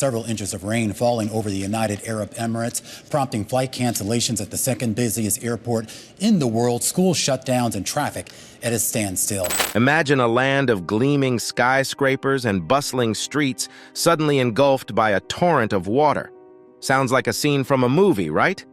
Several inches of rain falling over the United Arab Emirates, prompting flight cancellations at the second busiest airport in the world, school shutdowns, and traffic at a standstill. Imagine a land of gleaming skyscrapers and bustling streets suddenly engulfed by a torrent of water. Sounds like a scene from a movie, right?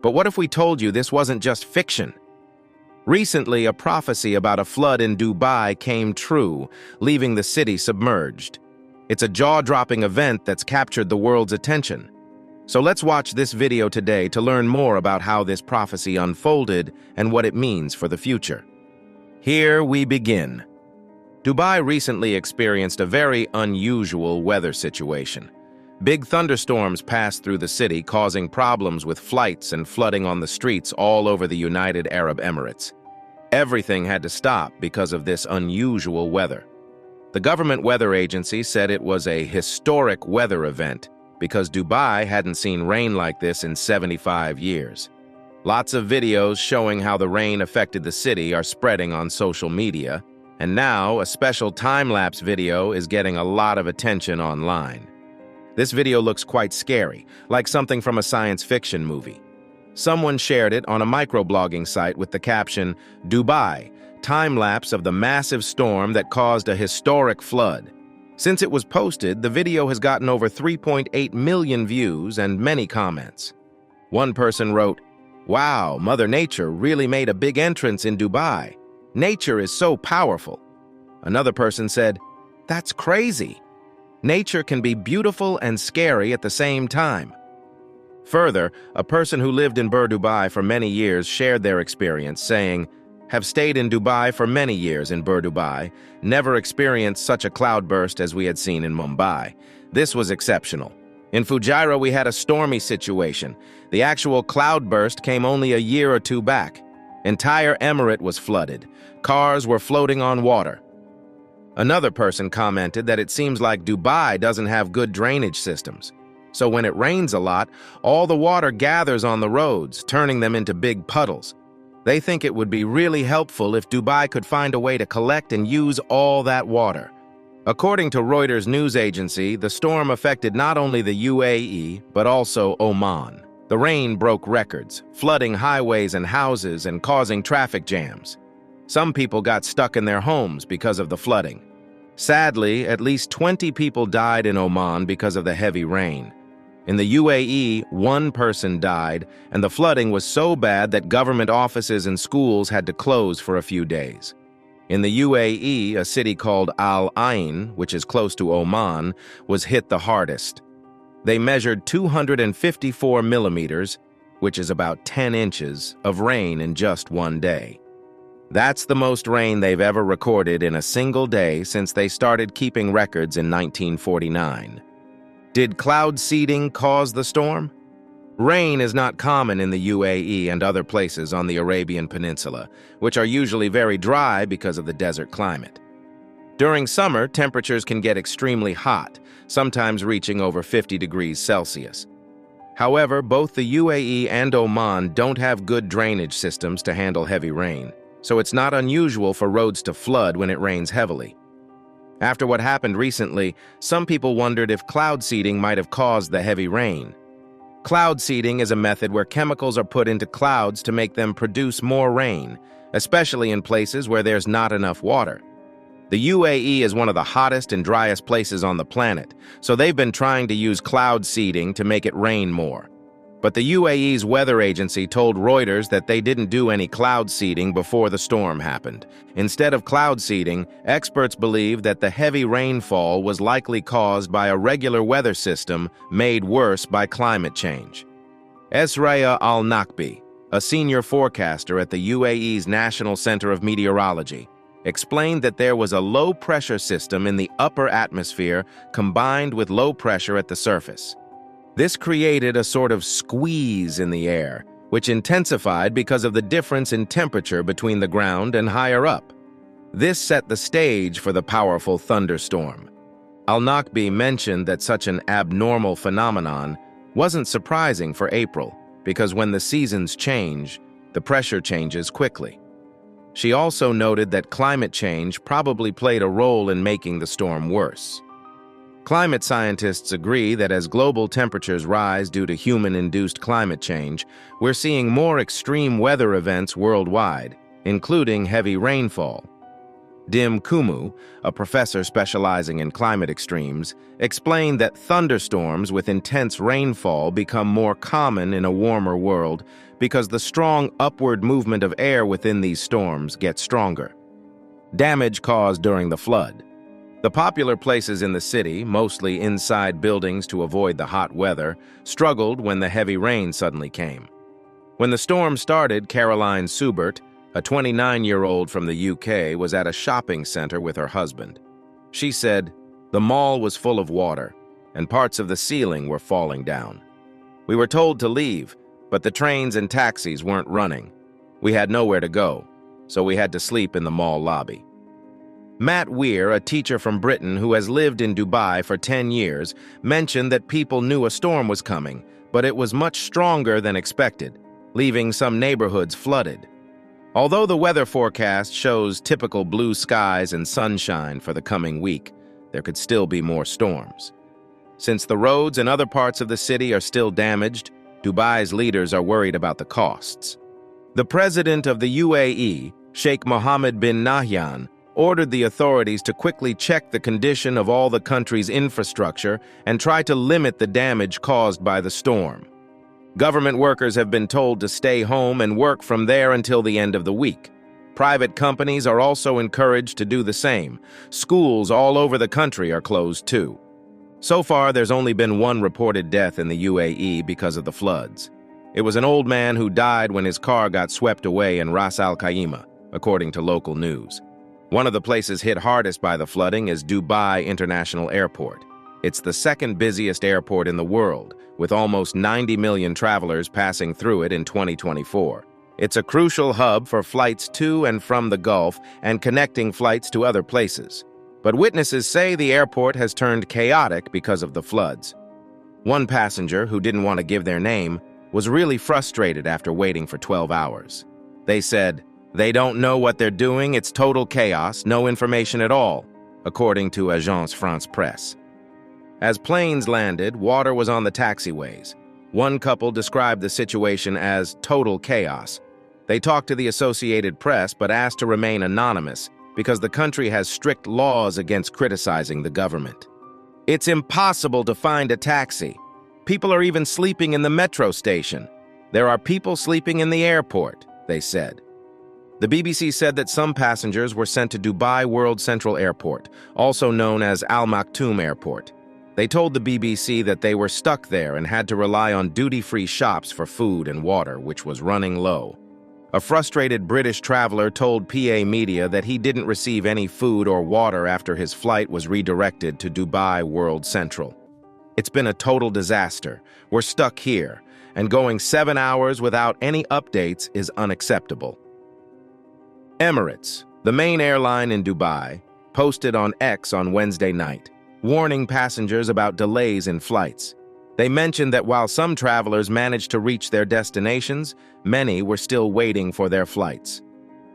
But what if we told you this wasn't just fiction? Recently, a prophecy about a flood in Dubai came true, leaving the city submerged. It's a jaw-dropping event that's captured the world's attention. So let's watch this video today to learn more about how this prophecy unfolded and what it means for the future. Here we begin. Dubai recently experienced a very unusual weather situation. Big thunderstorms passed through the city, causing problems with flights and flooding on the streets all over the United Arab Emirates. Everything had to stop because of this unusual weather. The government weather agency said it was a historic weather event because Dubai hadn't seen rain like this in 75 years. Lots of videos showing how the rain affected the city are spreading on social media, and now a special time-lapse video is getting a lot of attention online. This video looks quite scary, like something from a science fiction movie. Someone shared it on a microblogging site with the caption, "Dubai, time-lapse of the massive storm that caused a historic flood." Since it was posted, the video has gotten over 3.8 million views and many comments. One person wrote, "Wow, Mother Nature really made a big entrance in Dubai. Nature is so powerful." Another person said, "That's crazy. Nature can be beautiful and scary at the same time." Further, a person who lived in Dubai for many years shared their experience, saying, "Have stayed in Dubai for many years in Dubai, never experienced such a cloudburst as we had seen in Mumbai. This was exceptional. In Fujairah, we had a stormy situation. The actual cloudburst came only a year or two back. Entire emirate was flooded. Cars were floating on water." Another person commented that it seems like Dubai doesn't have good drainage systems. So when it rains a lot, all the water gathers on the roads, turning them into big puddles. They think it would be really helpful if Dubai could find a way to collect and use all that water. According to Reuters news agency, the storm affected not only the UAE, but also Oman. The rain broke records, flooding highways and houses and causing traffic jams. Some people got stuck in their homes because of the flooding. Sadly, at least 20 people died in Oman because of the heavy rain. In the UAE, one person died, and the flooding was so bad that government offices and schools had to close for a few days. In the UAE, a city called Al Ain, which is close to Oman, was hit the hardest. They measured 254 millimeters, which is about 10 inches, of rain in just one day. That's the most rain they've ever recorded in a single day since they started keeping records in 1949. Did cloud seeding cause the storm? Rain is not common in the UAE and other places on the Arabian Peninsula, which are usually very dry because of the desert climate. During summer, temperatures can get extremely hot, sometimes reaching over 50 degrees Celsius. However, both the UAE and Oman don't have good drainage systems to handle heavy rain, so it's not unusual for roads to flood when it rains heavily. After what happened recently, some people wondered if cloud seeding might have caused the heavy rain. Cloud seeding is a method where chemicals are put into clouds to make them produce more rain, especially in places where there's not enough water. The UAE is one of the hottest and driest places on the planet, so they've been trying to use cloud seeding to make it rain more. But the UAE's weather agency told Reuters that they didn't do any cloud seeding before the storm happened. Instead of cloud seeding, experts believe that the heavy rainfall was likely caused by a regular weather system made worse by climate change. Esraya Al-Nakbi, a senior forecaster at the UAE's National Center of Meteorology, explained that there was a low-pressure system in the upper atmosphere combined with low pressure at the surface. This created a sort of squeeze in the air, which intensified because of the difference in temperature between the ground and higher up. This set the stage for the powerful thunderstorm. Al-Nakbi mentioned that such an abnormal phenomenon wasn't surprising for April, because when the seasons change, the pressure changes quickly. She also noted that climate change probably played a role in making the storm worse. Climate scientists agree that as global temperatures rise due to human-induced climate change, we're seeing more extreme weather events worldwide, including heavy rainfall. Dim Kumu, a professor specializing in climate extremes, explained that thunderstorms with intense rainfall become more common in a warmer world because the strong upward movement of air within these storms gets stronger. Damage caused during the flood. The popular places in the city, mostly inside buildings to avoid the hot weather, struggled when the heavy rain suddenly came. When the storm started, Caroline Subert, a 29-year-old from the UK, was at a shopping center with her husband. She said, "The mall was full of water, and parts of the ceiling were falling down. We were told to leave, but the trains and taxis weren't running. We had nowhere to go, so we had to sleep in the mall lobby." Matt Weir, a teacher from Britain who has lived in Dubai for 10 years, mentioned that people knew a storm was coming, but it was much stronger than expected, leaving some neighborhoods flooded. Although the weather forecast shows typical blue skies and sunshine for the coming week, there could still be more storms. Since the roads in other parts of the city are still damaged, Dubai's leaders are worried about the costs. The president of the UAE, Sheikh Mohammed bin Nahyan, ordered the authorities to quickly check the condition of all the country's infrastructure and try to limit the damage caused by the storm. Government workers have been told to stay home and work from there until the end of the week. Private companies are also encouraged to do the same. Schools all over the country are closed too. So far, there's only been one reported death in the UAE because of the floods. It was an old man who died when his car got swept away in Ras Al Khaimah, according to local news. One of the places hit hardest by the flooding is Dubai International Airport. It's the second busiest airport in the world, with almost 90 million travelers passing through it in 2024. It's a crucial hub for flights to and from the Gulf and connecting flights to other places. But witnesses say the airport has turned chaotic because of the floods. One passenger, who didn't want to give their name, was really frustrated after waiting for 12 hours. They said, "They don't know what they're doing, it's total chaos, no information at all," according to Agence France Presse. As planes landed, water was on the taxiways. One couple described the situation as total chaos. They talked to the Associated Press but asked to remain anonymous because the country has strict laws against criticizing the government. "It's impossible to find a taxi. People are even sleeping in the metro station. There are people sleeping in the airport," they said. The BBC said that some passengers were sent to Dubai World Central Airport, also known as Al Maktoum Airport. They told the BBC that they were stuck there and had to rely on duty-free shops for food and water, which was running low. A frustrated British traveler told PA Media that he didn't receive any food or water after his flight was redirected to Dubai World Central. "It's been a total disaster. We're stuck here, and going 7 hours without any updates is unacceptable." Emirates, the main airline in Dubai, posted on X on Wednesday night, warning passengers about delays in flights. They mentioned that while some travelers managed to reach their destinations, many were still waiting for their flights.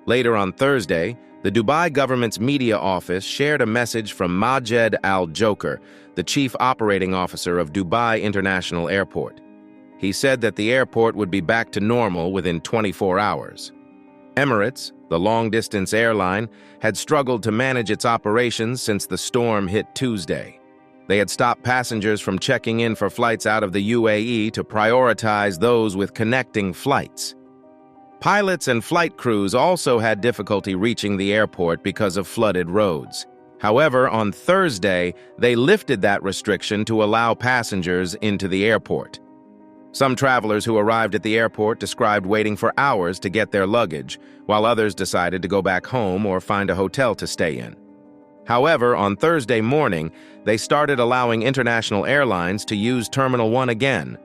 Later on Thursday, the Dubai government's media office shared a message from Majed Al-Joker, the chief operating officer of Dubai International Airport. He said that the airport would be back to normal within 24 hours. Emirates, the long-distance airline, had struggled to manage its operations since the storm hit Tuesday. They had stopped passengers from checking in for flights out of the UAE to prioritize those with connecting flights. Pilots and flight crews also had difficulty reaching the airport because of flooded roads. However, on Thursday, they lifted that restriction to allow passengers into the airport. Some travelers who arrived at the airport described waiting for hours to get their luggage, while others decided to go back home or find a hotel to stay in. However, on Thursday morning, they started allowing international airlines to use Terminal 1 again.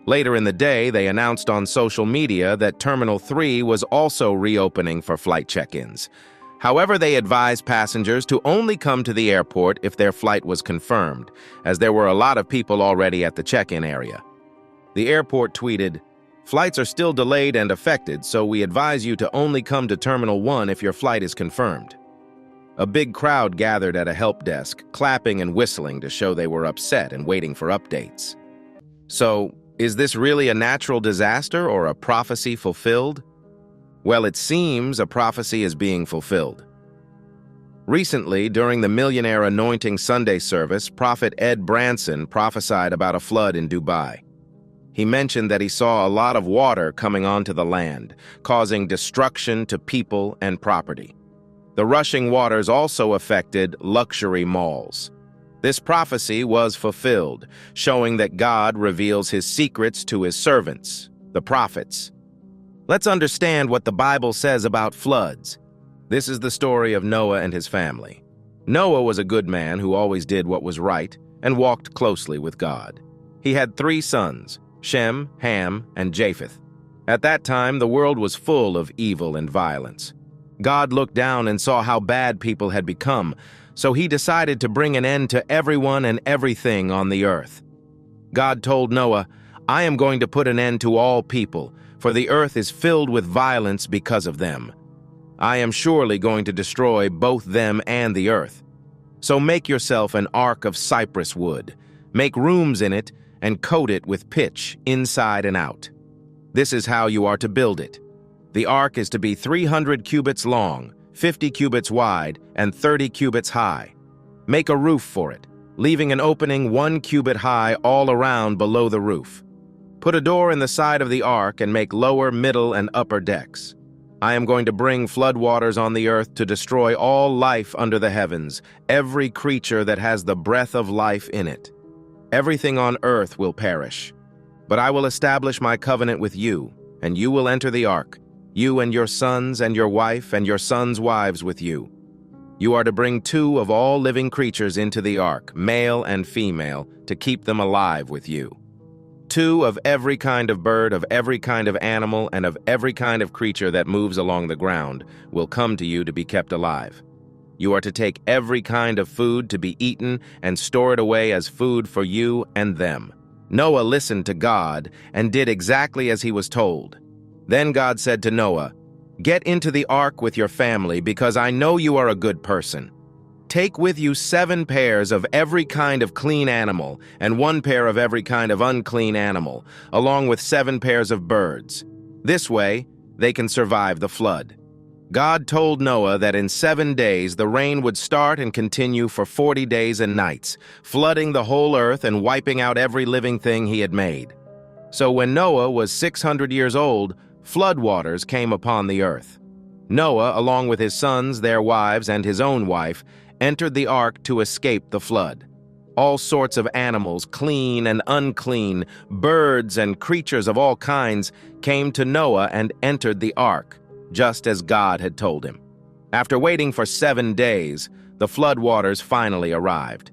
Later in the day, they announced on social media that Terminal 3 was also reopening for flight check-ins. However, they advised passengers to only come to the airport if their flight was confirmed, as there were a lot of people already at the check-in area. The airport tweeted, "Flights are still delayed and affected, so we advise you to only come to Terminal 1 if your flight is confirmed." A big crowd gathered at a help desk, clapping and whistling to show they were upset and waiting for updates. So, is this really a natural disaster or a prophecy fulfilled? Well, it seems a prophecy is being fulfilled. Recently, during the Millionaire Anointing Sunday service, Prophet Ed Branson prophesied about a flood in Dubai. He mentioned that he saw a lot of water coming onto the land, causing destruction to people and property. The rushing waters also affected luxury malls. This prophecy was fulfilled, showing that God reveals his secrets to his servants, the prophets. Let's understand what the Bible says about floods. This is the story of Noah and his family. Noah was a good man who always did what was right and walked closely with God. He had 3 sons, Shem, Ham, and Japheth. At that time, the world was full of evil and violence. God looked down and saw how bad people had become, so he decided to bring an end to everyone and everything on the earth. God told Noah, "I am going to put an end to all people, for the earth is filled with violence because of them. I am surely going to destroy both them and the earth. So make yourself an ark of cypress wood, make rooms in it, and coat it with pitch inside and out. This is how you are to build it. The ark is to be 300 cubits long, 50 cubits wide, and 30 cubits high. Make a roof for it, leaving an opening 1 cubit high all around below the roof. Put a door in the side of the ark and make lower, middle, and upper decks. I am going to bring floodwaters on the earth to destroy all life under the heavens, every creature that has the breath of life in it. Everything on earth will perish. But I will establish my covenant with you, and you will enter the ark, you and your sons and your wife and your sons' wives with you. You are to bring 2 of all living creatures into the ark, male and female, to keep them alive with you. 2 of every kind of bird, of every kind of animal, and of every kind of creature that moves along the ground will come to you to be kept alive. You are to take every kind of food to be eaten and store it away as food for you and them." Noah listened to God and did exactly as he was told. Then God said to Noah, "Get into the ark with your family, because I know you are a good person. Take with you 7 pairs of every kind of clean animal and 1 pair of every kind of unclean animal, along with 7 pairs of birds. This way, they can survive the flood." God told Noah that in 7 days the rain would start and continue for 40 days and nights, flooding the whole earth and wiping out every living thing he had made. So when Noah was 600 years old, floodwaters came upon the earth. Noah, along with his sons, their wives, and his own wife, entered the ark to escape the flood. All sorts of animals, clean and unclean, birds and creatures of all kinds, came to Noah and entered the ark, just as God had told him. After waiting for 7 days, the floodwaters finally arrived.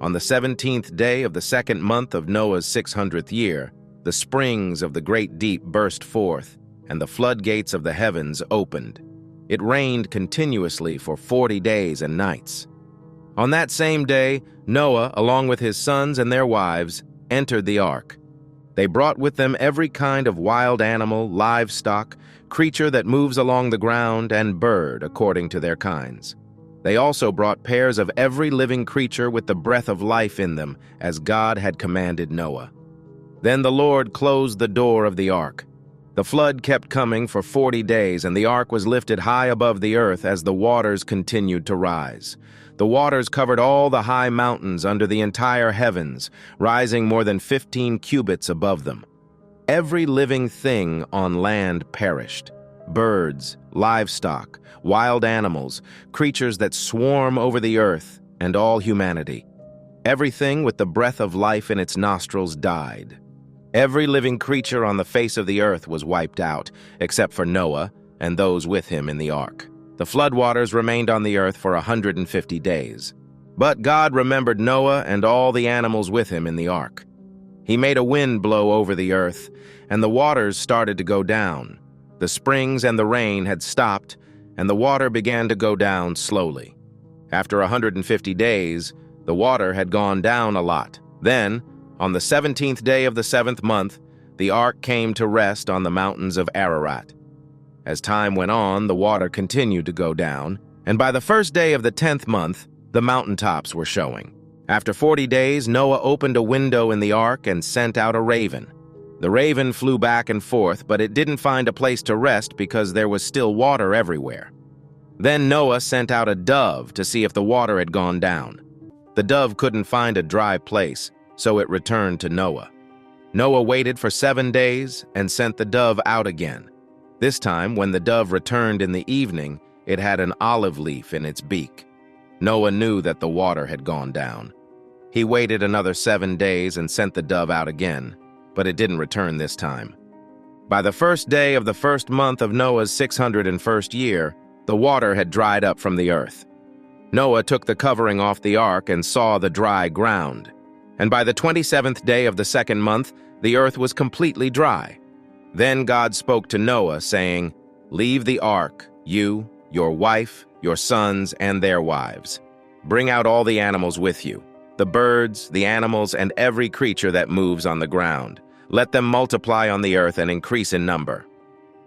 On the 17th day of the 2nd month of Noah's 600th year, the springs of the great deep burst forth, and the floodgates of the heavens opened. It rained continuously for 40 days and nights. On that same day, Noah, along with his sons and their wives, entered the ark. They brought with them every kind of wild animal, livestock, creature that moves along the ground, and bird according to their kinds. They also brought pairs of every living creature with the breath of life in them, as God had commanded Noah. Then the Lord closed the door of the ark. The flood kept coming for 40 days, and the ark was lifted high above the earth as the waters continued to rise. The waters covered all the high mountains under the entire heavens, rising more than 15 cubits above them. Every living thing on land perished. Birds, livestock, wild animals, creatures that swarm over the earth, and all humanity. Everything with the breath of life in its nostrils died. Every living creature on the face of the earth was wiped out, except for Noah and those with him in the ark. The floodwaters remained on the earth for 150 days. But God remembered Noah and all the animals with him in the ark. He made a wind blow over the earth, and the waters started to go down. The springs and the rain had stopped, and the water began to go down slowly. After 150 days, the water had gone down a lot. Then, on the 17th day of the 7th month, the ark came to rest on the mountains of Ararat. As time went on, the water continued to go down, And by the first day of the 10th month, the mountaintops were showing. After 40 days, Noah opened a window in the ark and sent out a raven. The raven flew back and forth, but it didn't find a place to rest because there was still water everywhere. Then Noah sent out a dove to see if the water had gone down. The dove couldn't find a dry place, so it returned to Noah. Noah waited for 7 days and sent the dove out again. This time, when the dove returned in the evening, it had an olive leaf in its beak. Noah knew that the water had gone down. He waited another 7 days and sent the dove out again, but it didn't return this time. By the first day of the first month of Noah's 601st year, the water had dried up from the earth. Noah took the covering off the ark and saw the dry ground. And by the 27th day of the second month, the earth was completely dry. Then God spoke to Noah, saying, "Leave the ark, you, your wife, your sons, and their wives. Bring out all the animals with you, the birds, the animals, and every creature that moves on the ground. Let them multiply on the earth and increase in number."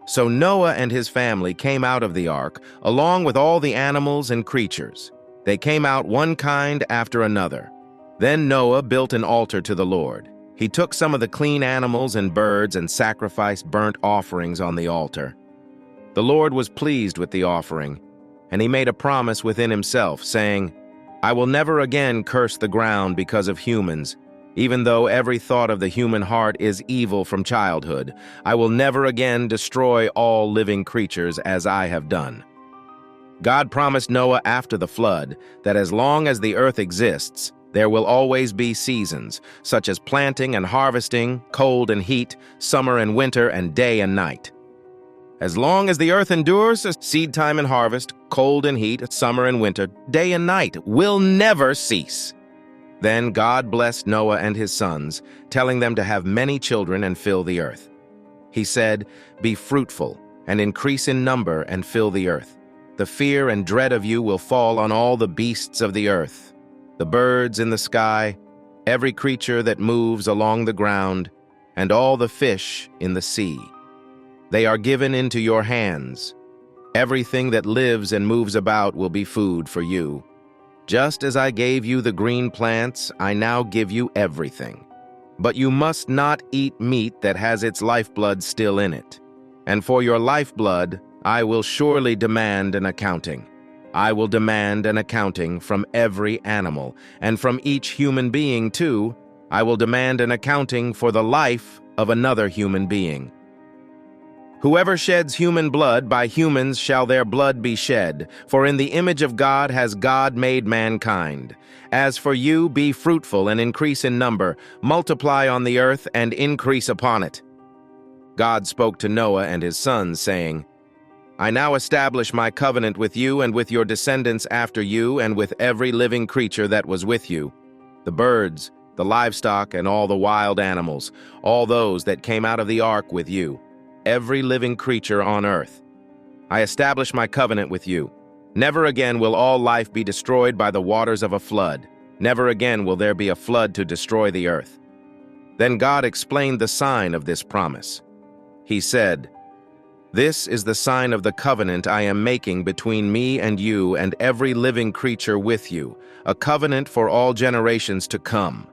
So Noah and his family came out of the ark, along with all the animals and creatures. They came out one kind after another. Then Noah built an altar to the Lord. He took some of the clean animals and birds and sacrificed burnt offerings on the altar. The Lord was pleased with the offering, and he made a promise within himself, saying, "I will never again curse the ground because of humans. Even though every thought of the human heart is evil from childhood, I will never again destroy all living creatures as I have done." God promised Noah after the flood that as long as the earth exists, there will always be seasons, such as planting and harvesting, cold and heat, summer and winter, and day and night. As long as the earth endures, seed time and harvest, cold and heat, summer and winter, day and night will never cease. Then God blessed Noah and his sons, telling them to have many children and fill the earth. He said, "Be fruitful and increase in number and fill the earth. The fear and dread of you will fall on all the beasts of the earth, the birds in the sky, every creature that moves along the ground, and all the fish in the sea. They are given into your hands. Everything that lives and moves about will be food for you. Just as I gave you the green plants, I now give you everything. But you must not eat meat that has its lifeblood still in it. And for your lifeblood, I will surely demand an accounting. I will demand an accounting from every animal, and from each human being too. I will demand an accounting for the life of another human being. Whoever sheds human blood, by humans shall their blood be shed, for in the image of God has God made mankind. As for you, be fruitful and increase in number, multiply on the earth and increase upon it." God spoke to Noah and his sons, saying, "I now establish my covenant with you and with your descendants after you and with every living creature that was with you, the birds, the livestock, and all the wild animals, all those that came out of the ark with you, every living creature on earth. I establish my covenant with you. Never again will all life be destroyed by the waters of a flood. Never again will there be a flood to destroy the earth." Then God explained the sign of this promise. He said, "This is the sign of the covenant I am making between me and you and every living creature with you, a covenant for all generations to come.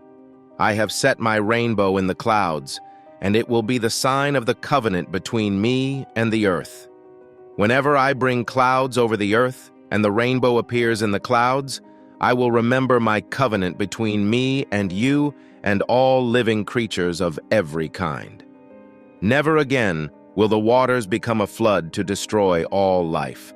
I have set my rainbow in the clouds, and it will be the sign of the covenant between me and the earth. Whenever I bring clouds over the earth and the rainbow appears in the clouds, I will remember my covenant between me and you and all living creatures of every kind. Never again will the waters become a flood to destroy all life.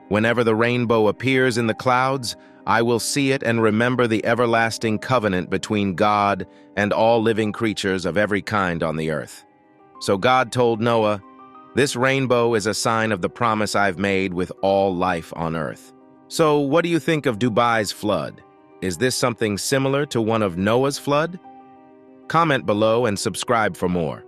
Whenever the rainbow appears in the clouds, I will see it and remember the everlasting covenant between God and all living creatures of every kind on the earth." So God told Noah, "This rainbow is a sign of the promise I've made with all life on earth." So what do you think of Dubai's flood? Is this something similar to one of Noah's flood? Comment below and subscribe for more.